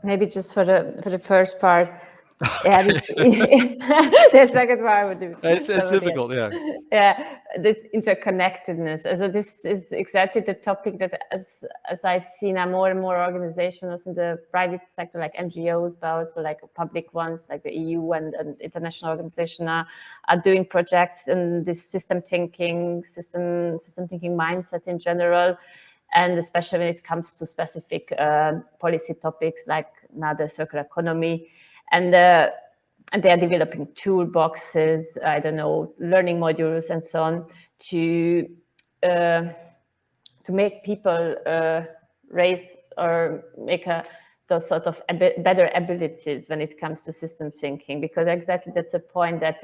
maybe just for the first part. Yeah, Okay. this the second part would be It's somebody difficult, yeah. else. Yeah, this interconnectedness. So this is exactly the topic that, as I see now, more and more organizations in the private sector, like NGOs, but also like public ones, like the EU and international organizations, are doing projects in this system thinking mindset in general, and especially when it comes to specific policy topics like now the circular economy. And and they are developing toolboxes, I don't know, learning modules and so on to uh, to make people raise or make those sort of better abilities when it comes to system thinking, because exactly that's a point that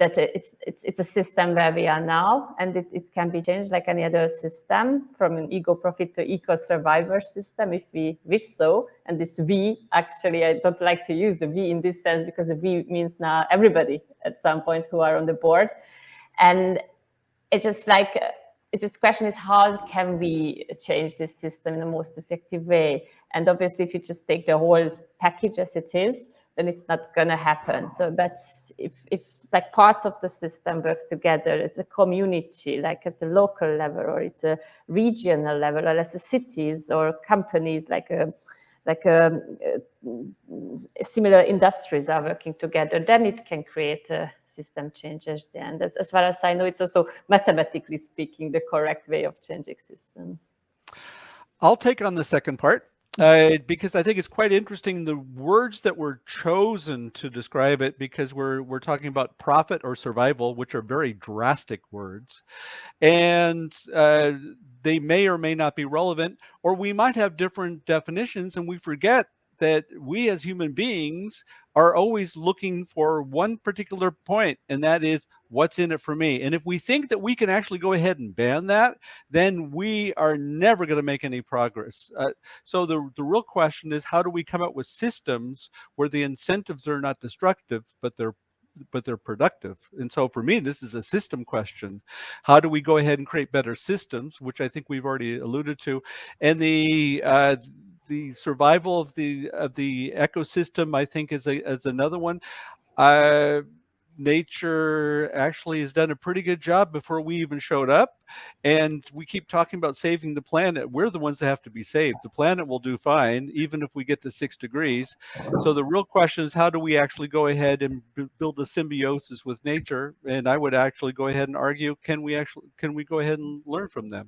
it's a system where we are now, and it can be changed like any other system, from an ego profit to eco survivor system if we wish so. And this we, actually, I don't like to use the we in this sense, because the we means now everybody at some point who are on the board. And it's just like it's just question is, how can we change this system in the most effective way? And obviously, if you just take the whole package as it is, then it's not going to happen. So that's if like parts of the system work together, it's a community, like at the local level or at the regional level, or as the cities or companies, like similar industries are working together, then it can create a system changes. And as far as I know, it's also mathematically speaking the correct way of changing systems. I'll take on the second part because I think it's quite interesting the words that were chosen to describe it, because we're talking about profit or survival, which are very drastic words, and they may or may not be relevant, or we might have different definitions, and we forget that we as human beings are always looking for one particular point, and that is what's in it for me. And if we think that we can actually go ahead and ban that, then we are never going to make any progress. So the real question is, how do we come up with systems where the incentives are not destructive, but they're productive? And so for me, this is a system question. How do we go ahead and create better systems, which I think we've already alluded to, and the survival of the ecosystem, I think, is another one. Uh, Nature actually has done a pretty good job before we even showed up, and we keep talking about saving the planet. We're the ones that have to be saved. The planet will do fine even if we get to 6 degrees. So the real question is, how do we actually go ahead and build a symbiosis with nature? And I would actually go ahead and argue, can we go ahead and learn from them?